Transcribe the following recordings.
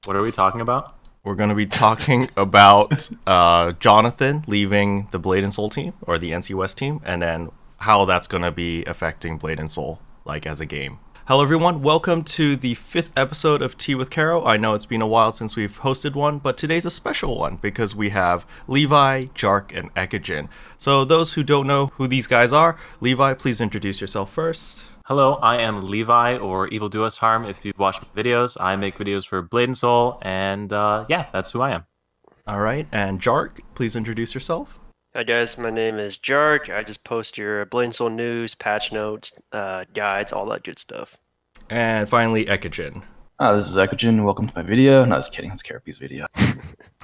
What are we talking about? We're going to be talking about Jonathan leaving the Blade and Soul team, or the NC West team, and then how that's going to be affecting Blade and Soul, like as a game. Hello everyone, welcome to the 5th episode of Tea with Kero. I know it's been a while since we've hosted one, but today's a special one because we have Levi, Jarke, and Ekijin. So those who don't know who these guys are, Levi, please introduce yourself first. Hello, I am Levi, or EvilDoUsHarm if you've watched my videos. I make videos for Blade and Soul, and yeah, that's who I am. All right, and Jarke, please introduce yourself. Hi guys, my name is Jarke. I just post your Blade and Soul news, patch notes, guides, all that good stuff. And finally, Ekijin. This is Ekijin. Welcome to my video. No, just kidding. It's Keroppi's video.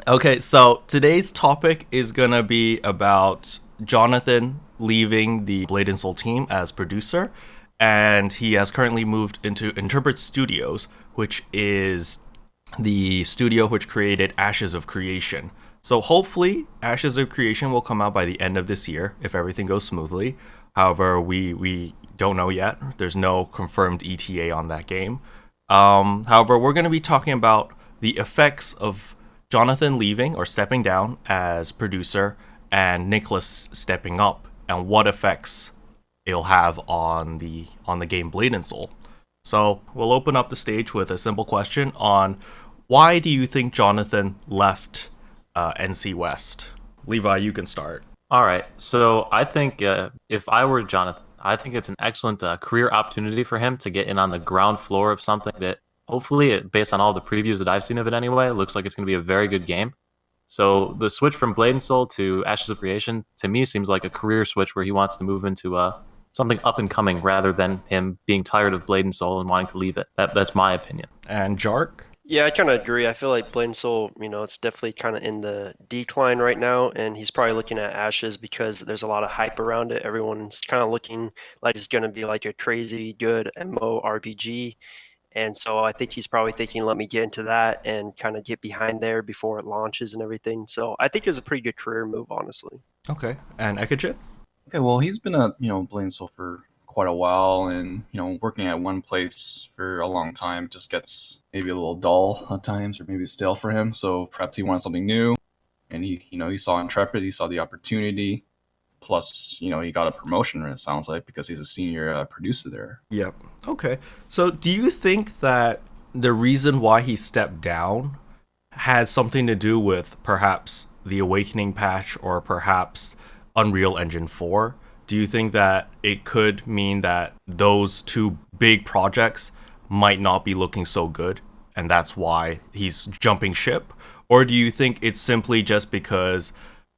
Okay, so today's topic is going to be about Jonathan leaving the Blade and Soul team as producer, and he has currently moved into Interpret Studios, which is the studio which created Ashes of Creation. So hopefully, Ashes of Creation will come out by the end of this year, if everything goes smoothly. However, we don't know yet. There's no confirmed ETA on that game. However, we're going to be talking about the effects of Jonathan leaving or stepping down as producer and Nicholas stepping up, and what effects it'll have on the game Blade and Soul. So we'll open up the stage with a simple question on why do you think Jonathan left NC West? Levi, you can start. All right, so I think if I were Jonathan, I think it's an excellent career opportunity for him to get in on the ground floor of something that hopefully, based on all the previews that I've seen of it anyway, it looks like it's going to be a very good game. So the switch from Blade and Soul to Ashes of Creation, to me, seems like a career switch where he wants to move into something up and coming rather than him being tired of Blade and Soul and wanting to leave it. That's my opinion. And Jarke? Yeah, I kind of agree. I feel like Blade and Soul, it's definitely kind of in the decline right now, and he's probably looking at Ashes because there's a lot of hype around it. Everyone's kind of looking like it's going to be like a crazy good MMO RPG, and so I think he's probably thinking, let me get into that and kind of get behind there before it launches and everything. So I think it's a pretty good career move, honestly. Okay, and Ekijin? Okay, well, he's been at Blade and Soul for quite a while, and working at one place for a long time just gets maybe a little dull at times, or maybe stale for him. So perhaps he wanted something new, and he saw Intrepid, he saw the opportunity. Plus, he got a promotion, it sounds like, because he's a senior producer there. Yep. Okay. So do you think that the reason why he stepped down had something to do with perhaps the Awakening patch or perhaps Unreal Engine 4? Do you think that it could mean that those two big projects might not be looking so good, and that's why he's jumping ship? Or do you think it's simply just because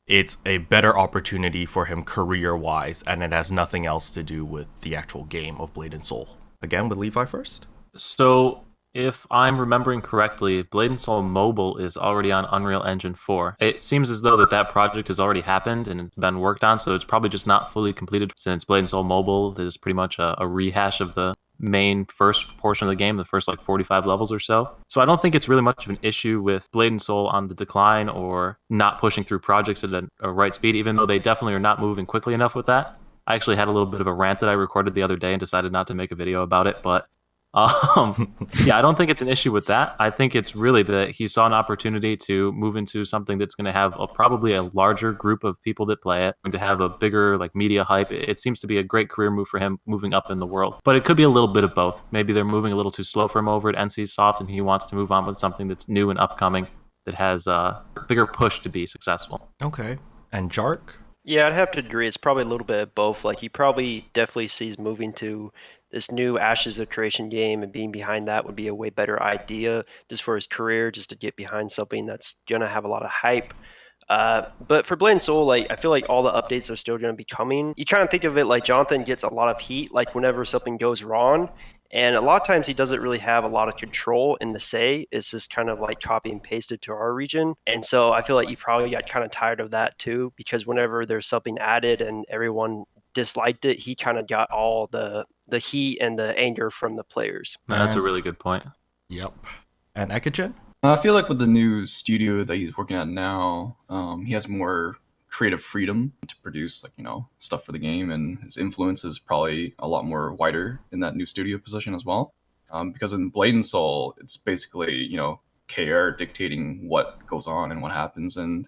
it's a better opportunity for him career-wise, and it has nothing else to do with the actual game of Blade and Soul? Again, with Levi first. So if I'm remembering correctly, Blade and Soul Mobile is already on Unreal Engine 4. It seems as though that project has already happened and it's been worked on, so it's probably just not fully completed, since Blade and Soul Mobile is pretty much a rehash of the main first portion of the game, the first 45 levels or so. So I don't think it's really much of an issue with Blade and Soul on the decline or not pushing through projects at a right speed, even though they definitely are not moving quickly enough with that. I actually had a little bit of a rant that I recorded the other day and decided not to make a video about it, but yeah, I don't think it's an issue with that. I think it's really that he saw an opportunity to move into something that's going to have probably a larger group of people that play it, going to have a bigger media hype. It seems to be a great career move for him moving up in the world. But it could be a little bit of both. Maybe they're moving a little too slow for him over at NCSoft, and he wants to move on with something that's new and upcoming that has a bigger push to be successful. Okay. And Jarke? Yeah, I'd have to agree. It's probably a little bit of both. He probably definitely sees moving to this new Ashes of Creation game and being behind that would be a way better idea just for his career, just to get behind something that's going to have a lot of hype. But for Blade and Soul, I feel like all the updates are still going to be coming. You kind of think of it like Jonathan gets a lot of heat, whenever something goes wrong. And a lot of times he doesn't really have a lot of control in the say. It's just kind of copy and pasted to our region. And so I feel like you probably got kind of tired of that too, because whenever there's something added and everyone disliked it, he kind of got all the heat and the anger from the players. That's a really good point. Yep. And Ekijin? I feel like with the new studio that he's working at now, he has more creative freedom to produce stuff for the game, and his influence is probably a lot more wider in that new studio position as well. Because in Blade and Soul, it's basically KR dictating what goes on and what happens, and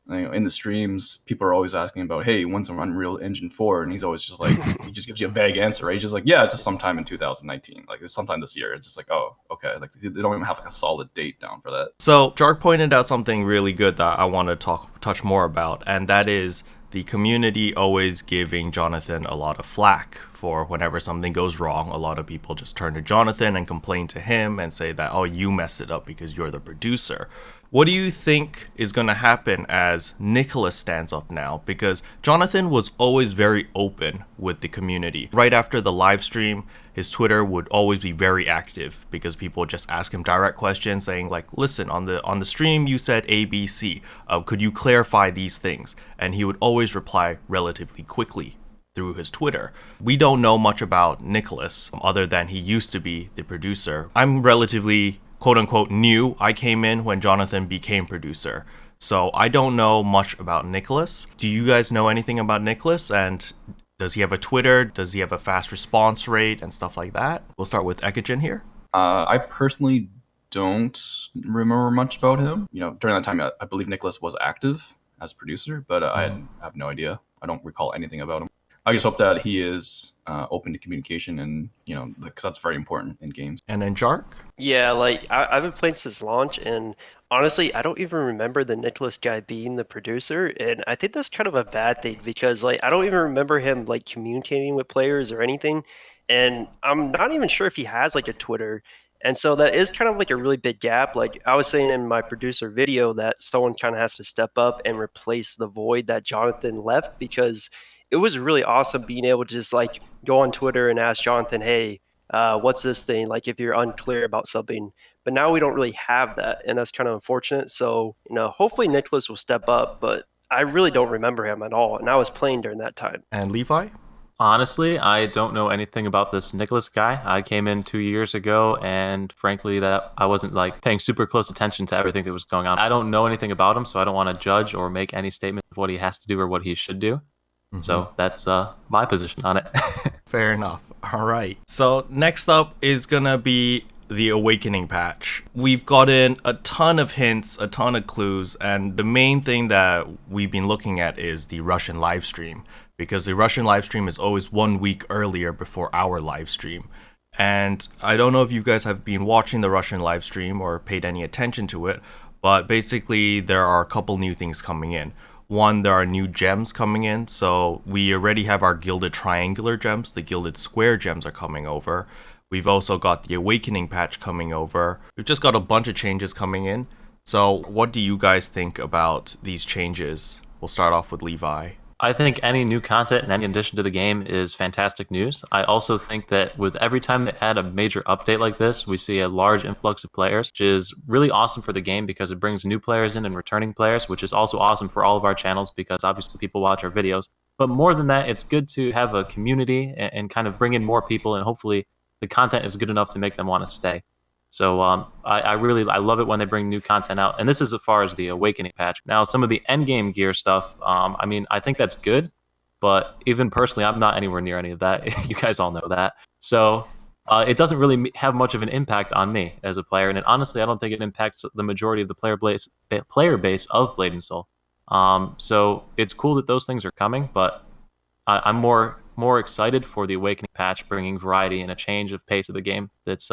in the streams, people are always asking about, hey, when's Unreal Engine 4? And he's always just like, he just gives you a vague answer, right? He's just like, yeah, it's just sometime in 2019. Like, it's sometime this year. It's just like, oh, okay. Like, they don't even have like a solid date down for that. So Jarke pointed out something really good that I want to touch more about, and that is the community always giving Jonathan a lot of flack for whenever something goes wrong. A lot of people just turn to Jonathan and complain to him and say that, oh, you messed it up because you're the producer. What do you think is going to happen as Nicholas stands up now? Because Jonathan was always very open with the community. Right after the live stream, his Twitter would always be very active because people would just ask him direct questions saying like, listen, on the stream you said ABC. Could you clarify these things? And he would always reply relatively quickly through his Twitter. We don't know much about Nicholas other than he used to be the producer. I'm relatively quote-unquote new. I came in when Jonathan became producer, so I don't know much about Nicholas. Do you guys know anything about Nicholas? And does he have a Twitter? Does he have a fast response rate and stuff like that? We'll start with Ekijin here. I personally don't remember much about him. During that time, I believe Nicholas was active as producer, but I have no idea. I don't recall anything about him. I just hope that he is open to communication, and because that's very important in games. And then Jarke? Yeah, like I've been playing since launch, and honestly, I don't even remember the Nicholas guy being the producer, and I think that's kind of a bad thing because like I don't even remember him like communicating with players or anything, and I'm not even sure if he has like a Twitter. And so that is kind of like a really big gap. Like I was saying in my producer video that someone kind of has to step up and replace the void that Jonathan left, because it was really awesome being able to just like go on Twitter and ask Jonathan, hey, what's this thing? Like if you're unclear about something. But now we don't really have that, and that's kind of unfortunate. So, hopefully Nicholas will step up, but I really don't remember him at all. And I was playing during that time. And Levi? Honestly, I don't know anything about this Nicholas guy. I came in 2 years ago, and frankly, that I wasn't like paying super close attention to everything that was going on. I don't know anything about him, so I don't want to judge or make any statement of what he has to do or what he should do. So that's my position on it. Fair enough. All right. So next up is going to be the Awakening patch. We've gotten a ton of hints, a ton of clues, and the main thing that we've been looking at is the Russian live stream, because the Russian live stream is always 1 week earlier before our live stream. And I don't know if you guys have been watching the Russian live stream or paid any attention to it, but basically there are a couple new things coming in. One, there are new gems coming in, so we already have our gilded triangular gems. The gilded square gems are coming over. We've also got the Awakening patch coming over. We've just got a bunch of changes coming in. So what do you guys think about these changes? We'll start off with Levi. I think any new content and any addition to the game is fantastic news. I also think that with every time they add a major update like this, we see a large influx of players, which is really awesome for the game because it brings new players in and returning players, which is also awesome for all of our channels because obviously people watch our videos. But more than that, it's good to have a community and kind of bring in more people, and hopefully the content is good enough to make them want to stay. So I love it when they bring new content out. And this is as far as the Awakening patch. Now, some of the endgame gear stuff, I think that's good. But even personally, I'm not anywhere near any of that. You guys all know that. So it doesn't really have much of an impact on me as a player. And honestly, I don't think it impacts the majority of the player base of Blade and Soul. So it's cool that those things are coming. But I'm more excited for the Awakening patch, bringing variety and a change of pace of the game that's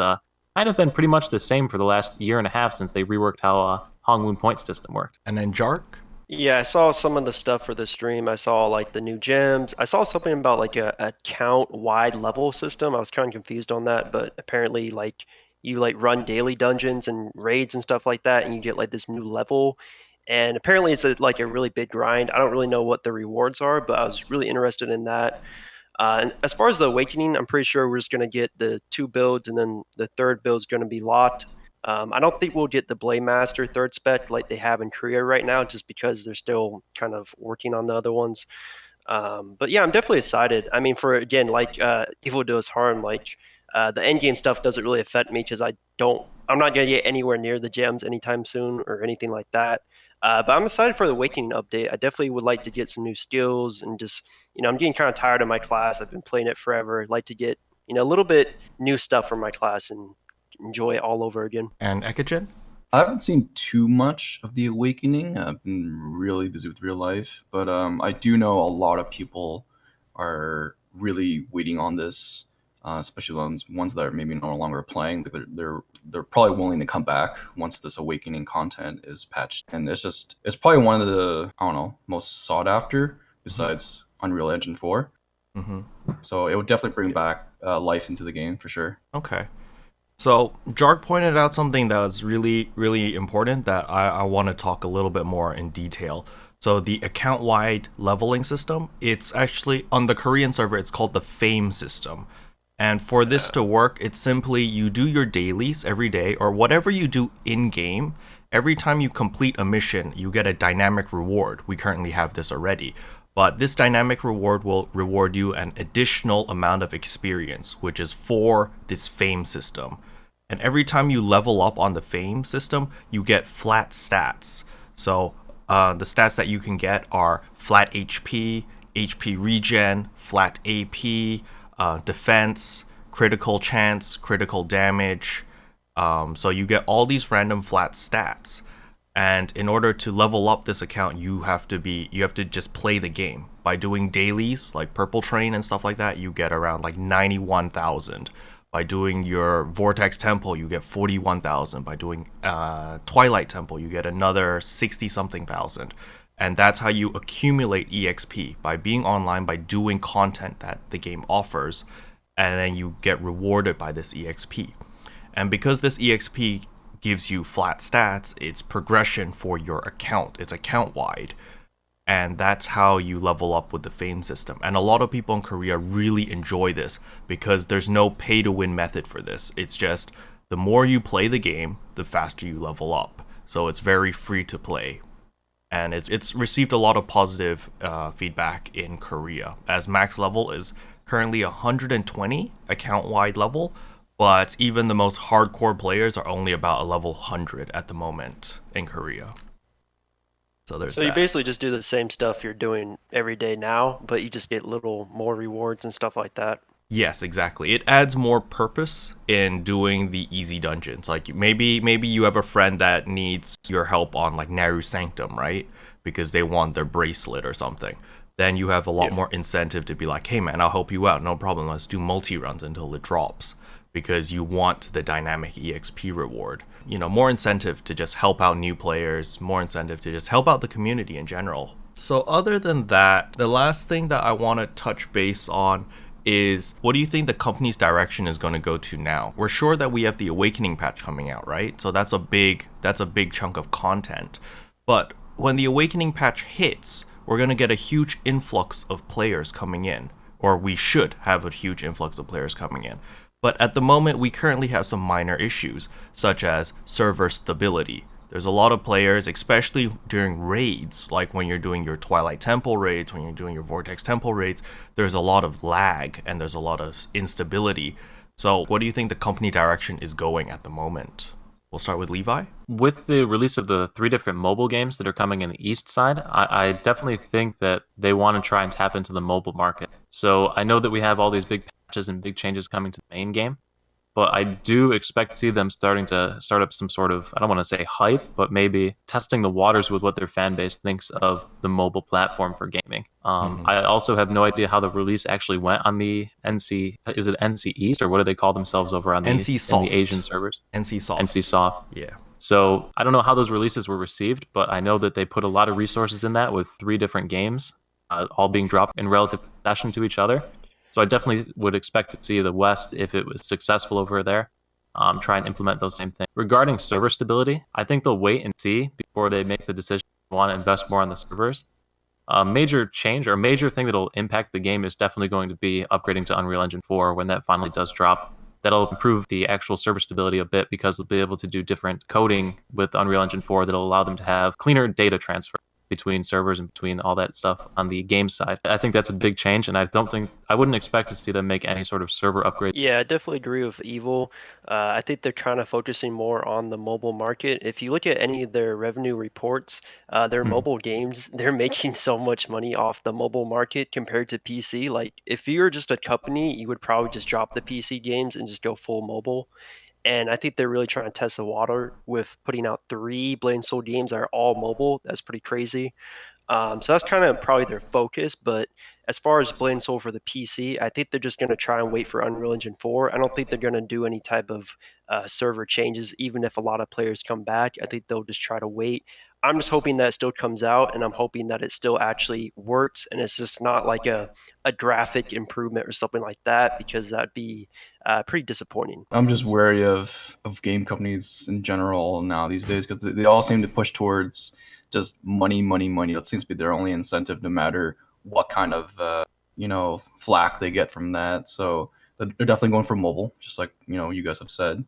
kind of been pretty much the same for the last year and a half since they reworked how Hongwoon point system worked. And then Jarke? Yeah, I saw some of the stuff for the stream. I saw like the new gems. I saw something about like a count-wide level system. I was kind of confused on that, but apparently like you like run daily dungeons and raids and stuff like that, and you get like this new level. And apparently it's like a really big grind. I don't really know what the rewards are, but I was really interested in that. And as far as the Awakening, I'm pretty sure we're just going to get the 2 builds, and then the third build is going to be locked. I don't think we'll get the Blade Master third spec like they have in Korea right now, just because they're still kind of working on the other ones. But yeah, I'm definitely excited. I mean, for again, like EvilDoUsHarm, like the endgame stuff doesn't really affect me because I'm not going to get anywhere near the gems anytime soon or anything like that. But I'm excited for the Awakening update. I definitely would like to get some new skills and just, I'm getting kind of tired of my class. I've been playing it forever. I'd like to get, a little bit new stuff from my class and enjoy it all over again. And Ekagen? I haven't seen too much of the Awakening. I've been really busy with real life, but I do know a lot of people are really waiting on this, especially ones that are maybe no longer playing. They're probably willing to come back once this Awakening content is patched, and it's probably one of the, I don't know, most sought after besides Unreal Engine 4. Mm-hmm. So it would definitely bring back life into the game for sure. Okay. So Jarke pointed out something that was really, really important that I want to talk a little bit more in detail. So the account-wide leveling system, it's actually, on the Korean server, it's called the Fame system. And for this to work, it's simply you do your dailies every day, or whatever you do in-game. Every time you complete a mission, you get a dynamic reward. We currently have this already. But this dynamic reward will reward you an additional amount of experience, which is for this Fame system. And every time you level up on the Fame system, you get flat stats. So the stats that you can get are flat HP, HP regen, flat AP, defense, critical chance, critical damage. So you get all these random flat stats. And in order to level up this account, you have to just play the game. By doing dailies like Purple Train and stuff like that, you get around like 91,000. By doing your Vortex Temple, you get 41,000. By doing Twilight Temple, you get another 60-something thousand. And that's how you accumulate EXP, by being online, by doing content that the game offers, and then you get rewarded by this EXP. And because this EXP gives you flat stats, it's progression for your account. It's account-wide. And that's how you level up with the Fame system. And a lot of people in Korea really enjoy this because there's no pay-to-win method for this. It's just the more you play the game, the faster you level up. So it's very free to play. And it's received a lot of positive feedback in Korea, as max level is currently 120 account-wide level, but even the most hardcore players are only about a level 100 at the moment in Korea. So there's So you basically just do the same stuff you're doing every day now, but you just get little more rewards and stuff like that. Yes, exactly. It adds more purpose in doing the easy dungeons. Like maybe you have a friend that needs your help on like Naru Sanctum, right? Because they want their bracelet or something. Then you have a lot more incentive to be like, hey man, I'll help you out. No problem. Let's do multi-runs until it drops. Because you want the dynamic EXP reward. More incentive to just help out new players, more incentive to just help out the community in general. So other than that, the last thing that I want to touch base on is, what do you think the company's direction is going to go to now? We're sure that we have the Awakening patch coming out, right? So that's a big chunk of content. But when the Awakening patch hits, we're going to get a huge influx of players coming in. Or we should have a huge influx of players coming in. But at the moment, we currently have some minor issues, such as server stability. There's a lot of players, especially during raids, like when you're doing your Twilight Temple raids, when you're doing your Vortex Temple raids, there's a lot of lag and there's a lot of instability. So what do you think the company direction is going at the moment? We'll start with Levi. With the release of the 3 different mobile games that are coming in the east side, I definitely think that they want to try and tap into the mobile market. So I know that we have all these big patches and big changes coming to the main game, but I do expect to see them starting to start up some sort of, I don't want to say hype, but maybe testing the waters with what their fan base thinks of the mobile platform for gaming. I also have no idea how the release actually went on the NC, is it NC East, or what do they call themselves over on NC in Soft. the Asian servers? NC Soft. NC Soft. Yeah. So I don't know how those releases were received, but I know that they put a lot of resources in that with 3 different games, all being dropped in relative succession to each other. So I definitely would expect to see the West, if it was successful over there, try and implement those same things. Regarding server stability, I think they'll wait and see before they make the decision to want to invest more on the servers. A major change or a major thing that'll impact the game is definitely going to be upgrading to Unreal Engine 4 when that finally does drop. That'll improve the actual server stability a bit because they'll be able to do different coding with Unreal Engine 4 that'll allow them to have cleaner data transfer. between servers and between all that stuff on the game side. I think that's a big change, and I wouldn't expect to see them make any sort of server upgrade. Yeah, I definitely agree with Evil. I think they're kind of focusing more on the mobile market. If you look at any of their revenue reports, their mobile games, they're making so much money off the mobile market compared to PC. Like, if you're just a company, you would probably just drop the PC games and just go full mobile. And I think they're really trying to test the water with putting out 3 Blade and Soul games that are all mobile. That's pretty crazy. So that's kind of probably their focus. But as far as Blade and Soul for the PC, I think they're just going to try and wait for Unreal Engine 4. I don't think they're going to do any type of server changes, even if a lot of players come back. I think they'll just try to wait. I'm just hoping that it still comes out, and I'm hoping that it still actually works, and it's just not like a graphic improvement or something like that, because that'd be pretty disappointing. I'm just wary of game companies in general now these days, because they all seem to push towards just money, money, money. That seems to be their only incentive, no matter what kind of flack they get from that. So they're definitely going for mobile, just like you guys have said.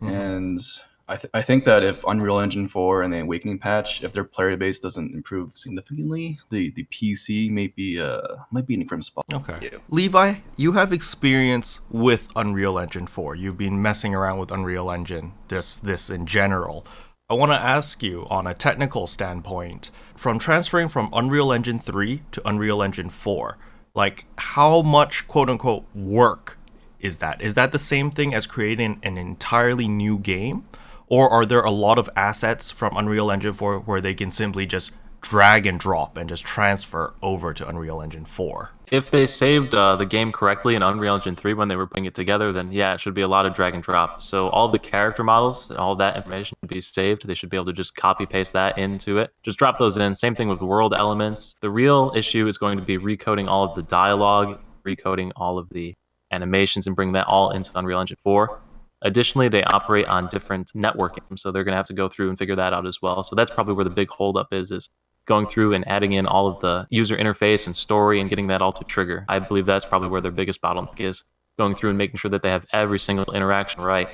And I think that if Unreal Engine 4 and the Awakening patch, if their player base doesn't improve significantly, the PC might be in a grim spot. Okay. Yeah. Levi, you have experience with Unreal Engine 4. You've been messing around with Unreal Engine, this in general. I want to ask you, on a technical standpoint, from transferring from Unreal Engine 3 to Unreal Engine 4, like, how much quote-unquote work is that? Is that the same thing as creating an entirely new game? Or are there a lot of assets from Unreal Engine 4 where they can simply just drag and drop and just transfer over to Unreal Engine 4? If they saved the game correctly in Unreal Engine 3 when they were putting it together, then yeah, it should be a lot of drag and drop. So all the character models, all that information should be saved. They should be able to just copy paste that into it. Just drop those in. Same thing with world elements. The real issue is going to be recoding all of the dialogue, recoding all of the animations, and bring that all into Unreal Engine 4. Additionally, they operate on different networking, so they're going to have to go through and figure that out as well. So that's probably where the big holdup is going through and adding in all of the user interface and story and getting that all to trigger. I believe that's probably where their biggest bottleneck is, going through and making sure that they have every single interaction right,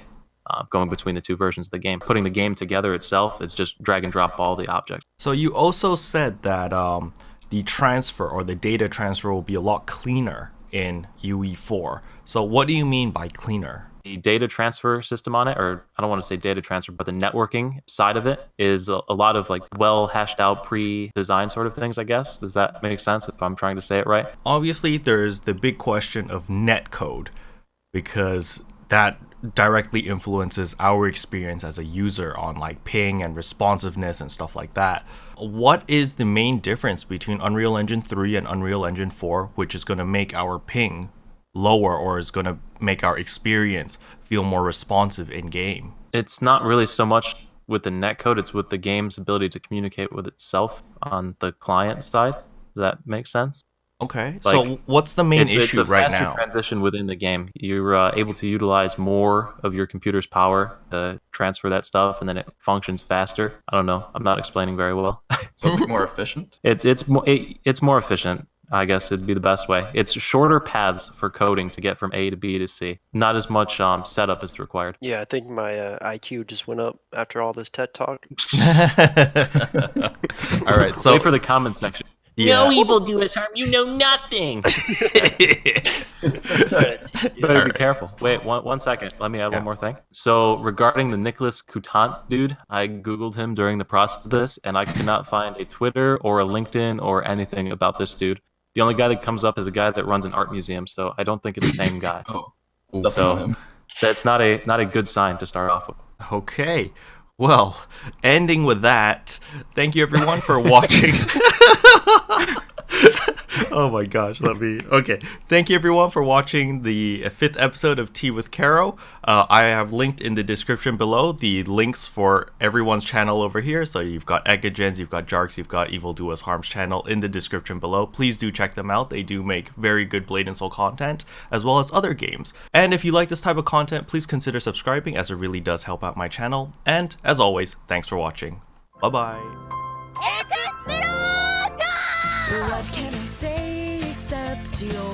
going between the two versions of the game. Putting the game together itself, it's just drag and drop all the objects. So you also said that the transfer or the data transfer will be a lot cleaner in UE4. So what do you mean by cleaner? The data transfer system on it, or I don't want to say data transfer, but the networking side of it is a lot of like well hashed out pre-designed sort of things, I guess. Does that make sense if I'm trying to say it right? Obviously, there's the big question of netcode, because that directly influences our experience as a user on like ping and responsiveness and stuff like that. What is the main difference between Unreal Engine 3 and Unreal Engine 4, which is going to make our ping lower or is going to make our experience feel more responsive in game? It's not really so much with the netcode, it's with the game's ability to communicate with itself on the client side. Does that make sense? Okay, Like, so what's the main issue right It's a faster now? transition within the game. You're able to utilize more of your computer's power to transfer that stuff, and then it functions faster. I don't know. I'm not explaining very well. So it's more efficient. It's more efficient, I guess it'd be the best way. It's shorter paths for coding to get from A to B to C. Not as much setup is required. Yeah, I think my IQ just went up after all this TED talk. All right, so Wait for the comment section. yeah. No, EvilDoUsHarm, you know nothing. Better be careful. Wait, one second. Let me add one more thing. So regarding the Nicholas Coutant dude, I Googled him during the process of this, and I could not find a Twitter or a LinkedIn or anything about this dude. The only guy that comes up is a guy that runs an art museum, so I don't think it's the same guy. Oh, So him. that's not a good sign to start off with. Okay. Well, ending with that, thank you everyone for watching. Oh my gosh, okay. Thank you everyone for watching the 5th episode of Tea with Kero. I have linked in the description below the links for everyone's channel over here. So you've got Egagens, you've got Jarks, you've got EvilDoUsHarm's channel in the description below. Please do check them out. They do make very good Blade and Soul content, as well as other games. And if you like this type of content, please consider subscribing, as it really does help out my channel. And as always, thanks for watching. Bye-bye. What can I say except you're